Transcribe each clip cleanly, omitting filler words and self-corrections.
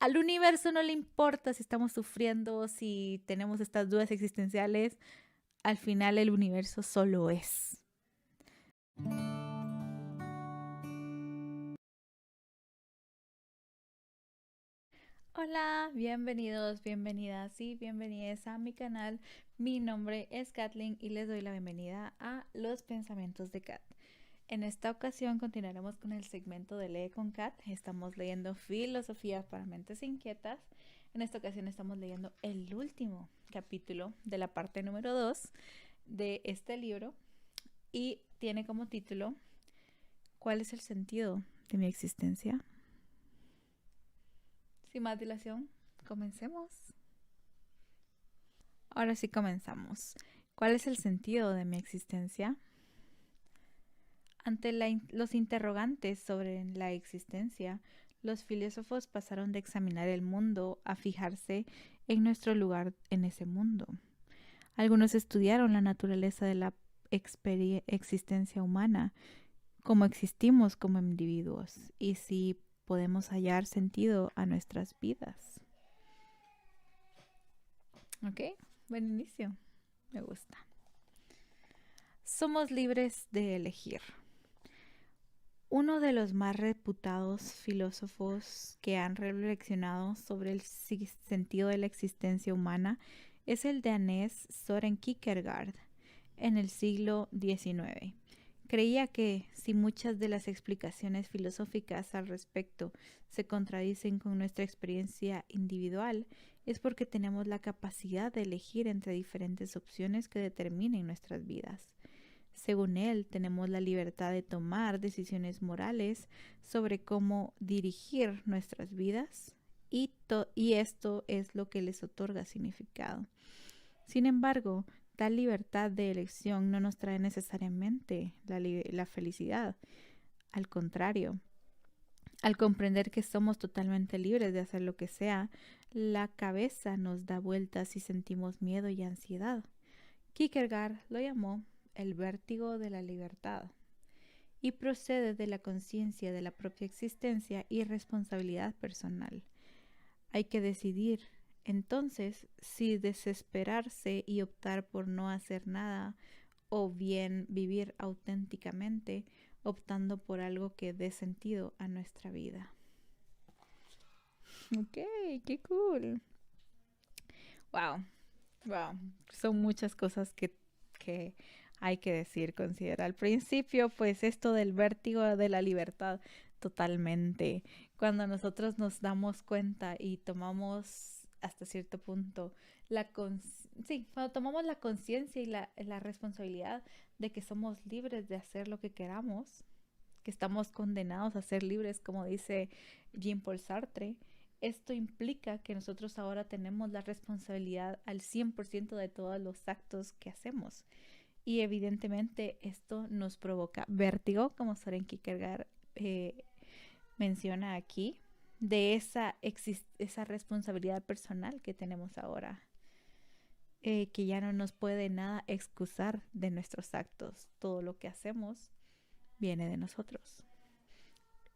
Al universo no le importa si estamos sufriendo, si tenemos estas dudas existenciales. Al final el universo solo es. Hola, bienvenidos, bienvenidas y bienvenidas a mi canal. Mi nombre es Kathleen y les doy la bienvenida a Los Pensamientos de Kat. En esta ocasión continuaremos con el segmento de Lee con Kat. Estamos leyendo Filosofía para Mentes Inquietas. En esta ocasión estamos leyendo el último capítulo de la parte número 2 de este libro y tiene como título ¿Cuál es el sentido de mi existencia? Sin más dilación, comencemos. Ahora sí comenzamos. ¿Cuál es el sentido de mi existencia? Ante los interrogantes sobre la existencia, los filósofos pasaron de examinar el mundo a fijarse en nuestro lugar en ese mundo. Algunos estudiaron la naturaleza de la existencia humana, cómo existimos como individuos y si podemos hallar sentido a nuestras vidas. ¿Ok? Buen inicio. Me gusta. Somos libres de elegir. Uno de los más reputados filósofos que han reflexionado sobre el sentido de la existencia humana es el danés Søren Kierkegaard en el siglo XIX. Creía que si muchas de las explicaciones filosóficas al respecto se contradicen con nuestra experiencia individual, es porque tenemos la capacidad de elegir entre diferentes opciones que determinen nuestras vidas. Según él, tenemos la libertad de tomar decisiones morales sobre cómo dirigir nuestras vidas y esto es lo que les otorga significado. Sin embargo, tal libertad de elección no nos trae necesariamente la felicidad. Al contrario, al comprender que somos totalmente libres de hacer lo que sea, la cabeza nos da vueltas y sentimos miedo y ansiedad. Kierkegaard lo llamó el vértigo de la libertad y procede de la conciencia de la propia existencia y responsabilidad personal. Hay que decidir entonces si desesperarse y optar por no hacer nada o bien vivir auténticamente optando por algo que dé sentido a nuestra vida. Ok, qué cool. Wow, wow. Son muchas cosas que hay que decir, considera. Al principio, pues esto del vértigo de la libertad, totalmente. Cuando nosotros nos damos cuenta y tomamos hasta cierto punto cuando tomamos la conciencia y la responsabilidad de que somos libres de hacer lo que queramos, que estamos condenados a ser libres, como dice Jean-Paul Sartre, esto implica que nosotros ahora tenemos la responsabilidad al 100% de todos los actos que hacemos. Y evidentemente esto nos provoca vértigo, como Søren Kierkegaard menciona aquí, de esa responsabilidad personal que tenemos ahora, que ya no nos puede nada excusar de nuestros actos. Todo lo que hacemos viene de nosotros.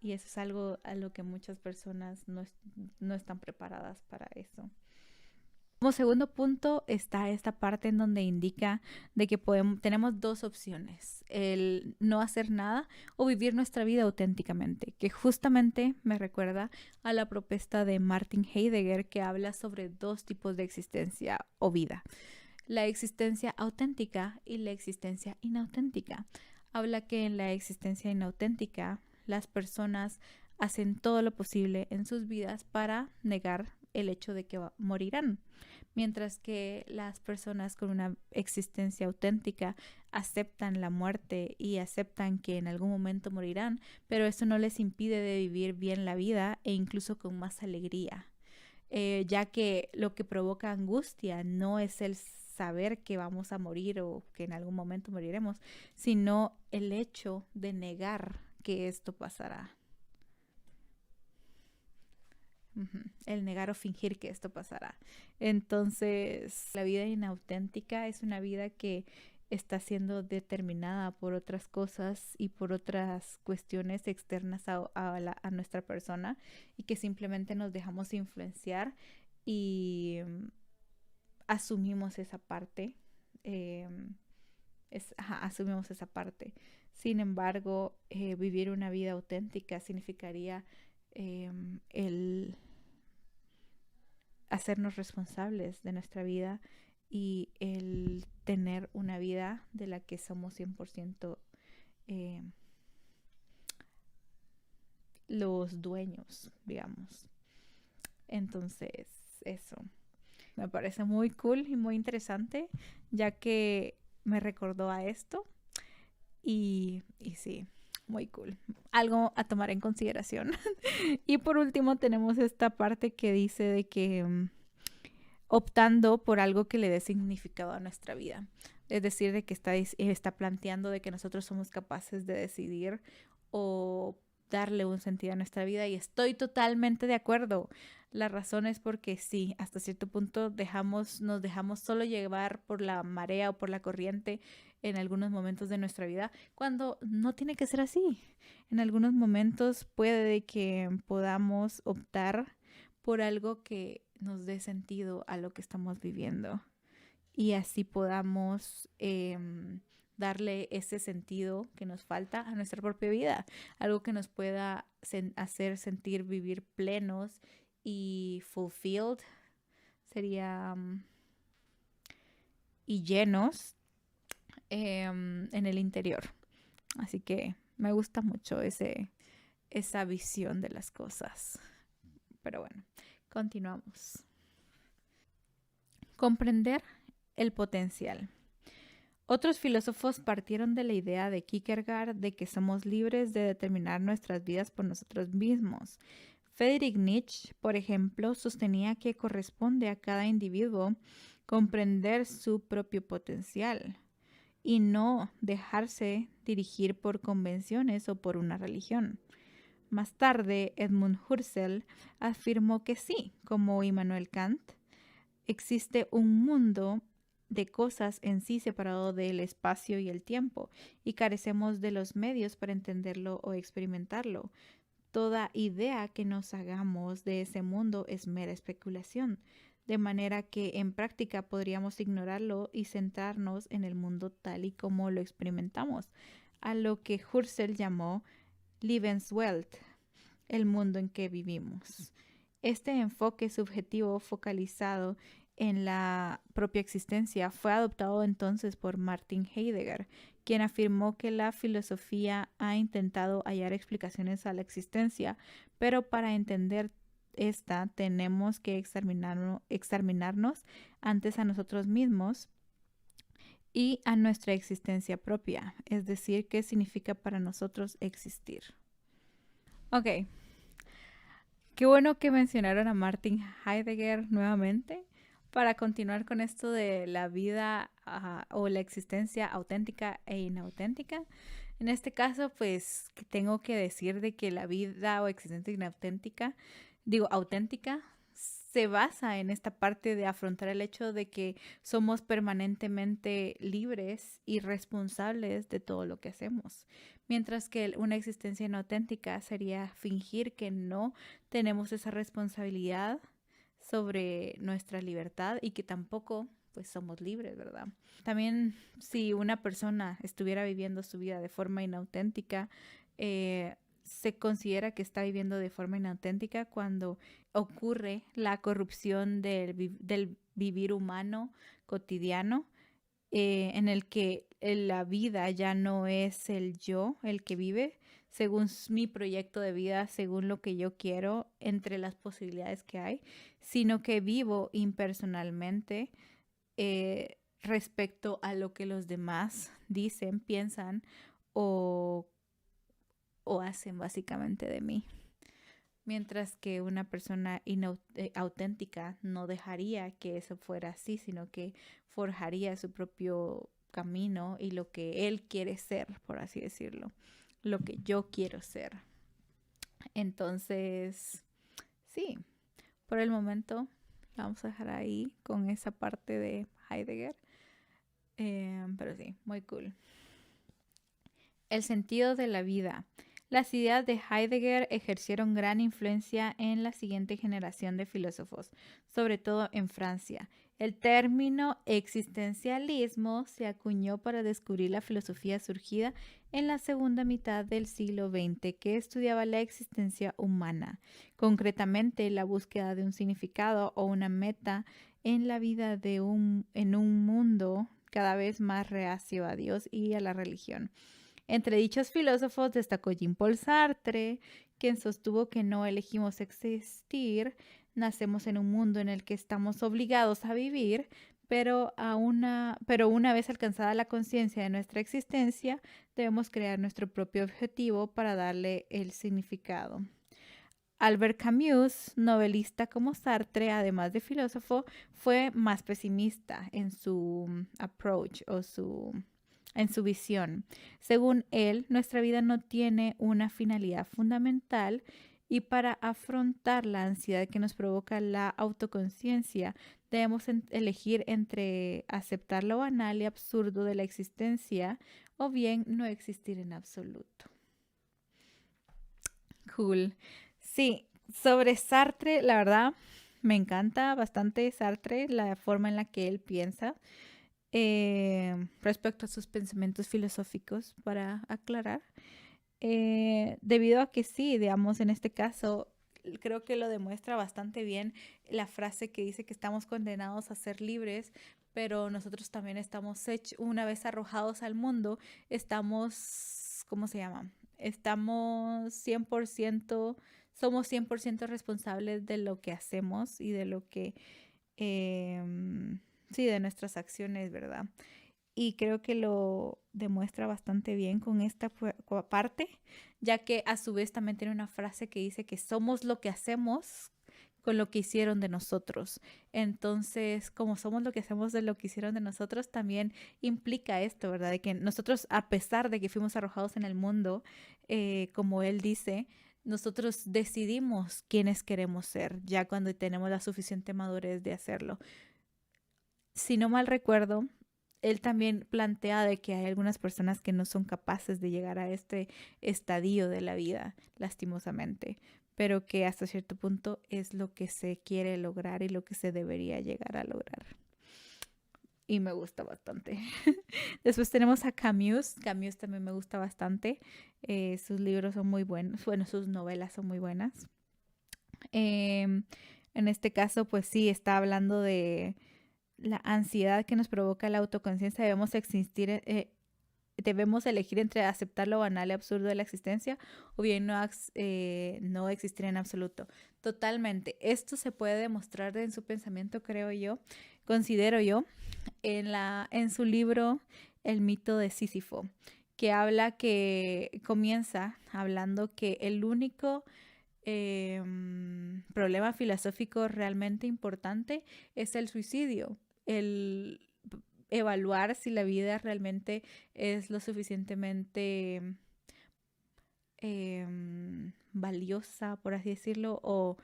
Y eso es algo a lo que muchas personas no están preparadas para eso. Como segundo punto está esta parte en donde indica de que tenemos dos opciones, el no hacer nada o vivir nuestra vida auténticamente, que justamente me recuerda a la propuesta de Martin Heidegger que habla sobre dos tipos de existencia o vida, la existencia auténtica y la existencia inauténtica. Habla que en la existencia inauténtica las personas hacen todo lo posible en sus vidas para negar el hecho de que morirán, mientras que las personas con una existencia auténtica aceptan la muerte y aceptan que en algún momento morirán, pero eso no les impide de vivir bien la vida e incluso con más alegría, ya que lo que provoca angustia no es el saber que vamos a morir o que en algún momento moriremos, sino el hecho de negar que esto pasará. El negar o fingir que esto pasará. Entonces, la vida inauténtica es una vida que está siendo determinada por otras cosas y por otras cuestiones externas a nuestra persona, y que simplemente nos dejamos influenciar y asumimos esa parte. Asumimos esa parte. Sin embargo, vivir una vida auténtica significaría el hacernos responsables de nuestra vida y el tener una vida de la que somos 100% eh, los dueños, digamos. Entonces, eso me parece muy cool y muy interesante, ya que me recordó a esto. Y sí, muy cool. Algo a tomar en consideración. Y por último tenemos esta parte que dice de que optando por algo que le dé significado a nuestra vida. Es decir, de que está planteando de que nosotros somos capaces de decidir o darle un sentido a nuestra vida, y estoy totalmente de acuerdo. La razón es porque sí, hasta cierto punto nos dejamos solo llevar por la marea o por la corriente en algunos momentos de nuestra vida, cuando no tiene que ser así. En algunos momentos puede que podamos optar por algo que nos dé sentido a lo que estamos viviendo, y así podamos darle ese sentido que nos falta a nuestra propia vida, algo que nos pueda hacer sentir vivir plenos y fulfilled, sería y llenos en el interior. Así que me gusta mucho esa visión de las cosas. Pero bueno, continuamos. Comprender el potencial. Otros filósofos partieron de la idea de Kierkegaard de que somos libres de determinar nuestras vidas por nosotros mismos. Friedrich Nietzsche, por ejemplo, sostenía que corresponde a cada individuo comprender su propio potencial y no dejarse dirigir por convenciones o por una religión. Más tarde, Edmund Husserl afirmó que sí, como Immanuel Kant, existe un mundo de cosas en sí separado del espacio y el tiempo, y carecemos de los medios para entenderlo o experimentarlo. Toda idea que nos hagamos de ese mundo es mera especulación, de manera que en práctica podríamos ignorarlo y centrarnos en el mundo tal y como lo experimentamos, a lo que Husserl llamó Lebenswelt, el mundo en que vivimos. Este enfoque subjetivo focalizado en la propia existencia fue adoptado entonces por Martin Heidegger, quien afirmó que la filosofía ha intentado hallar explicaciones a la existencia, pero para entender esta tenemos que examinarnos antes a nosotros mismos y a nuestra existencia propia, es decir, qué significa para nosotros existir. Ok, qué bueno que mencionaron a Martin Heidegger nuevamente para continuar con esto de la vida o la existencia auténtica e inauténtica. En este caso, pues tengo que decir de que la vida o existencia auténtica, se basa en esta parte de afrontar el hecho de que somos permanentemente libres y responsables de todo lo que hacemos. Mientras que una existencia inauténtica sería fingir que no tenemos esa responsabilidad sobre nuestra libertad y que tampoco pues somos libres, ¿verdad? También si una persona estuviera viviendo su vida de forma inauténtica, se considera que está viviendo de forma inauténtica cuando ocurre la corrupción del vivir humano cotidiano, en el que la vida ya no es el yo el que vive según mi proyecto de vida, según lo que yo quiero, entre las posibilidades que hay, sino que vivo impersonalmente respecto a lo que los demás dicen, piensan o hacen básicamente de mí. Mientras que una persona auténtica no dejaría que eso fuera así, sino que forjaría su propio camino y lo que él quiere ser, por así decirlo, lo que yo quiero ser. Entonces, sí, por el momento vamos a dejar ahí con esa parte de Heidegger. Pero sí, muy cool. El sentido de la vida. Las ideas de Heidegger ejercieron gran influencia en la siguiente generación de filósofos, sobre todo en Francia. El término existencialismo se acuñó para descubrir la filosofía surgida en la segunda mitad del siglo XX, que estudiaba la existencia humana, concretamente la búsqueda de un significado o una meta en la vida en un mundo cada vez más reacio a Dios y a la religión. Entre dichos filósofos destacó Jean-Paul Sartre, quien sostuvo que no elegimos existir, nacemos en un mundo en el que estamos obligados a vivir, pero una vez alcanzada la conciencia de nuestra existencia, debemos crear nuestro propio objetivo para darle el significado. Albert Camus, novelista como Sartre, además de filósofo, fue más pesimista en su approach en su visión. Según él, nuestra vida no tiene una finalidad fundamental y para afrontar la ansiedad que nos provoca la autoconciencia, debemos elegir entre aceptar lo banal y absurdo de la existencia o bien no existir en absoluto. Cool. Sí, sobre Sartre, la verdad, me encanta bastante Sartre, la forma en la que él piensa. Respecto a sus pensamientos filosóficos, para aclarar, debido a que sí, digamos, en este caso, creo que lo demuestra bastante bien la frase que dice que estamos condenados a ser libres, pero nosotros también estamos una vez arrojados al mundo, estamos, ¿cómo se llama? Estamos 100%, somos 100% responsables de lo que hacemos y de lo que... sí, de nuestras acciones, ¿verdad? Y creo que lo demuestra bastante bien con esta parte, ya que a su vez también tiene una frase que dice que somos lo que hacemos con lo que hicieron de nosotros. Entonces, como somos lo que hacemos de lo que hicieron de nosotros, también implica esto, ¿verdad? De que nosotros, a pesar de que fuimos arrojados en el mundo, como él dice, nosotros decidimos quiénes queremos ser, ya cuando tenemos la suficiente madurez de hacerlo. Si no mal recuerdo, él también plantea de que hay algunas personas que no son capaces de llegar a este estadio de la vida, lastimosamente, pero que hasta cierto punto es lo que se quiere lograr y lo que se debería llegar a lograr. Y me gusta bastante. Después tenemos a Camus. Camus también me gusta bastante. Sus libros son muy buenos. Bueno, sus novelas son muy buenas. En este caso, pues sí, está hablando de la ansiedad que nos provoca la autoconciencia. Debemos elegir entre aceptar lo banal y absurdo de la existencia o bien no existir en absoluto. Totalmente. Esto se puede demostrar en su pensamiento, creo yo, considero yo, en su libro El mito de Sísifo, que comienza hablando que el único problema filosófico realmente importante es el suicidio, el evaluar si la vida realmente es lo suficientemente valiosa, por así decirlo, o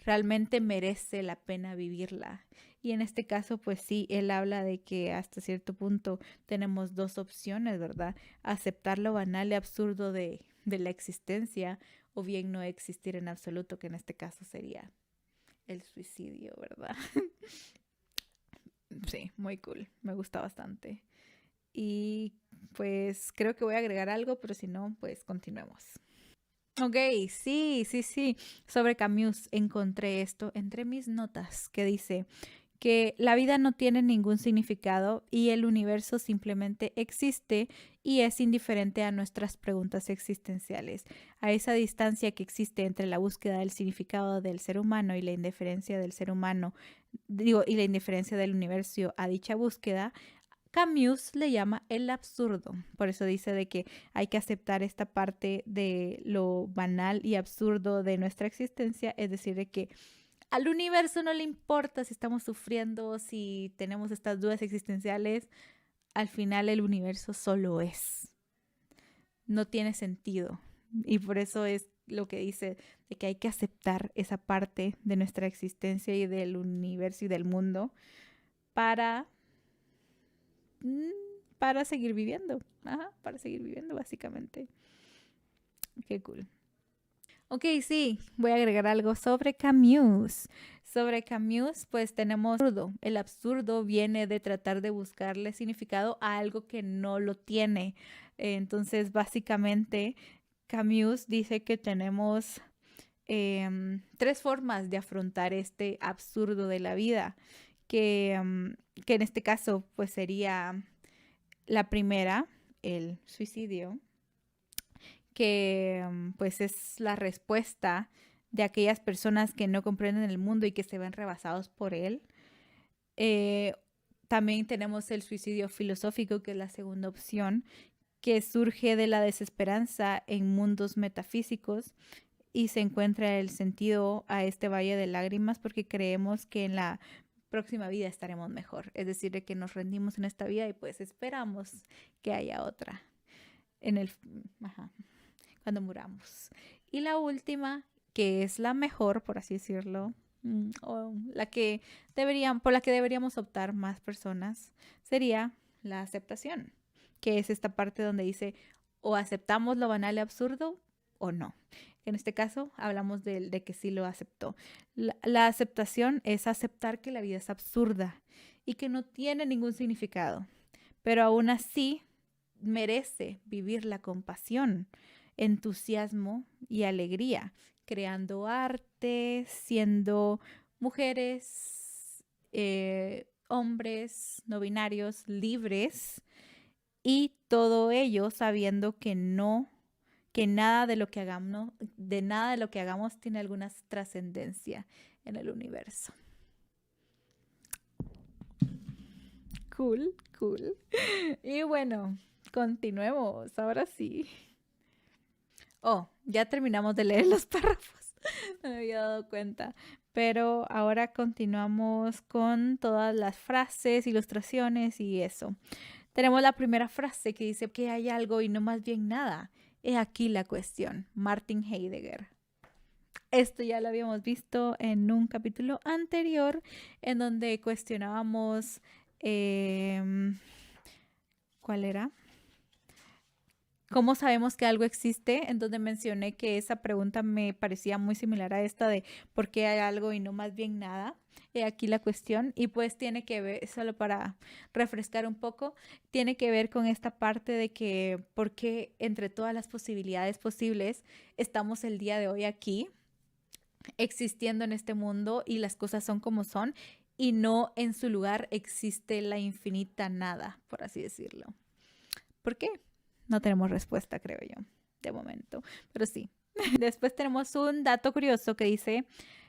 realmente merece la pena vivirla. Y en este caso, pues sí, él habla de que hasta cierto punto tenemos dos opciones, ¿verdad? Aceptar lo banal y absurdo de la existencia o bien no existir en absoluto, que en este caso sería el suicidio, ¿verdad? Sí, muy cool, me gusta bastante. Y pues creo que voy a agregar algo, pero si no, pues continuemos. Ok, sí, sí, sí. Sobre Camus encontré esto entre mis notas que dice que la vida no tiene ningún significado y el universo simplemente existe y es indiferente a nuestras preguntas existenciales. A esa distancia que existe entre la búsqueda del significado del ser humano y la indiferencia del ser humano, y la indiferencia del universo a dicha búsqueda, Camus le llama el absurdo. Por eso dice de que hay que aceptar esta parte de lo banal y absurdo de nuestra existencia, es decir, de que al universo no le importa si estamos sufriendo, si tenemos estas dudas existenciales, al final el universo solo es. No tiene sentido. Y por eso es lo que dice de que hay que aceptar esa parte de nuestra existencia y del universo y del mundo para para seguir viviendo. Para seguir viviendo, básicamente. Qué cool. Ok, sí, voy a agregar algo sobre Camus. Sobre Camus, pues tenemos absurdo. El absurdo viene de tratar de buscarle significado a algo que no lo tiene. Entonces, básicamente, Camus dice que tenemos 3 formas de afrontar este absurdo de la vida, que en este caso, pues sería la primera, el suicidio, que pues es la respuesta de aquellas personas que no comprenden el mundo y que se ven rebasados por él. También tenemos el suicidio filosófico, que es la segunda opción, que surge de la desesperanza en mundos metafísicos y se encuentra el sentido a este valle de lágrimas porque creemos que en la próxima vida estaremos mejor. Es decir, de que nos rendimos en esta vida y pues esperamos que haya otra en el... cuando muramos. Y la última, que es la mejor, por así decirlo, o la que por la que deberíamos optar más personas, sería la aceptación, que es esta parte donde dice o aceptamos lo banal y absurdo o no. En este caso hablamos de que sí lo aceptó. La aceptación es aceptar que la vida es absurda y que no tiene ningún significado, pero aún así merece vivir la compasión, entusiasmo y alegría, creando arte, siendo mujeres, hombres no binarios, libres, y todo ello sabiendo que nada de lo que hagamos tiene alguna trascendencia en el universo. Cool. Y bueno, continuemos, ahora sí. Ya terminamos de leer los párrafos. No me había dado cuenta. Pero ahora continuamos con todas las frases, ilustraciones y eso. Tenemos la primera frase que dice que hay algo y no más bien nada. He aquí la cuestión. Martin Heidegger. Esto ya lo habíamos visto en un capítulo anterior en donde cuestionábamos... ¿cuál era? ¿Cómo sabemos que algo existe? En donde mencioné que esa pregunta me parecía muy similar a esta de ¿por qué hay algo y no más bien nada? Aquí la cuestión, y pues tiene que ver, solo para refrescar un poco, tiene que ver con esta parte de que por qué entre todas las posibilidades posibles estamos el día de hoy aquí, existiendo en este mundo y las cosas son como son y no en su lugar existe la infinita nada, por así decirlo. ¿Por qué? No tenemos respuesta, creo yo, de momento, pero sí. Después tenemos un dato curioso que dice,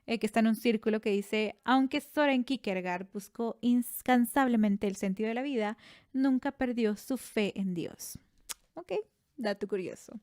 que está en un círculo que dice, aunque Soren Kierkegaard buscó incansablemente el sentido de la vida, nunca perdió su fe en Dios. Ok, dato curioso.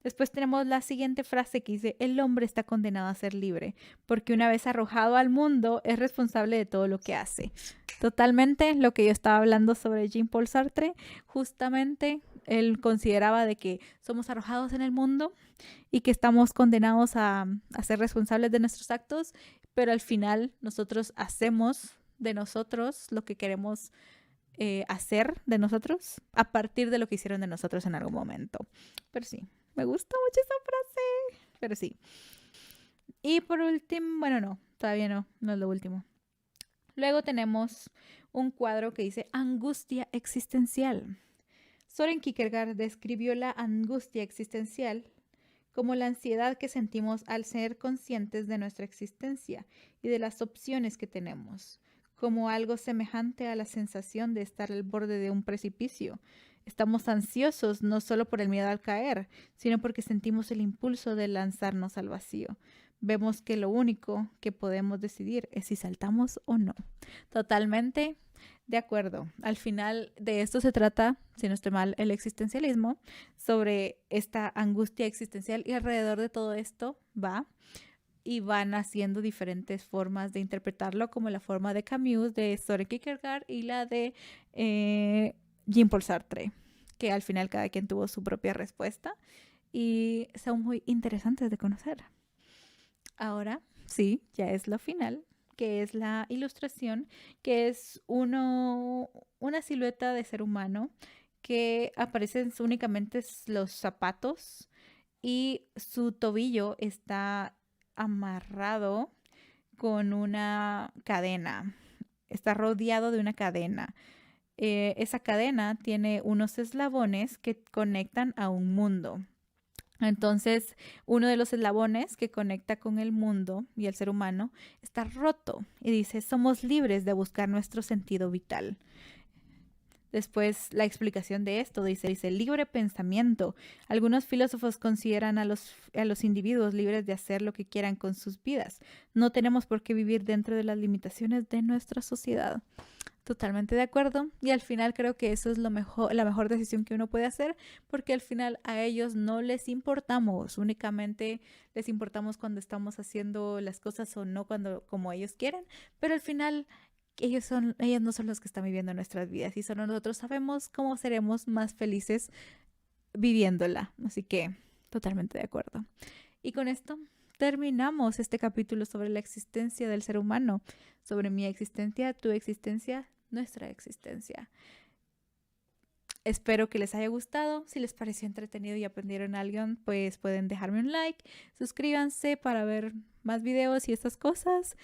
Después tenemos la siguiente frase que dice, el hombre está condenado a ser libre, porque una vez arrojado al mundo es responsable de todo lo que hace. Totalmente lo que yo estaba hablando sobre Jean-Paul Sartre, justamente él consideraba de que somos arrojados en el mundo y que estamos condenados a ser responsables de nuestros actos, pero al final nosotros hacemos de nosotros lo que queremos hacer de nosotros a partir de lo que hicieron de nosotros en algún momento. Pero sí, me gusta mucho esa frase, pero sí. Y por último, bueno, no, todavía no es lo último. Luego tenemos un cuadro que dice angustia existencial. Soren Kierkegaard describió la angustia existencial como la ansiedad que sentimos al ser conscientes de nuestra existencia y de las opciones que tenemos, como algo semejante a la sensación de estar al borde de un precipicio. Estamos ansiosos no solo por el miedo al caer, sino porque sentimos el impulso de lanzarnos al vacío. Vemos que lo único que podemos decidir es si saltamos o no. Totalmente de acuerdo. Al final de esto se trata, si no estoy mal, el existencialismo, sobre esta angustia existencial, y alrededor de todo esto y van haciendo diferentes formas de interpretarlo, como la forma de Camus, de Soren Kierkegaard y la de Jean-Paul Sartre, que al final cada quien tuvo su propia respuesta y son muy interesantes de conocer. Ahora, sí, ya es lo final. que es la ilustración, que es una silueta de ser humano que aparecen únicamente los zapatos y su tobillo está amarrado con una cadena. Está rodeado de una cadena. Esa cadena tiene unos eslabones que conectan a un mundo. Entonces, uno de los eslabones que conecta con el mundo y el ser humano está roto y dice, somos libres de buscar nuestro sentido vital. Después, la explicación de esto dice libre pensamiento. Algunos filósofos consideran a los individuos libres de hacer lo que quieran con sus vidas. No tenemos por qué vivir dentro de las limitaciones de nuestra sociedad. Totalmente de acuerdo. Y al final creo que eso es la mejor decisión que uno puede hacer, porque al final a ellos no les importamos, únicamente les importamos cuando estamos haciendo las cosas o no cuando como ellos quieren, pero al final ellos no son los que están viviendo nuestras vidas y solo nosotros sabemos cómo seremos más felices viviéndola. Así que totalmente de acuerdo. Y con esto terminamos este capítulo sobre la existencia del ser humano, sobre mi existencia, tu existencia, nuestra existencia. Espero que les haya gustado. Si les pareció entretenido y aprendieron algo, pues pueden dejarme un like, suscríbanse para ver más videos y estas cosas.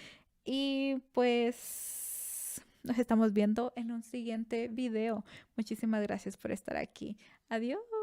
Y pues nos estamos viendo en un siguiente video. Muchísimas gracias por estar aquí. Adiós.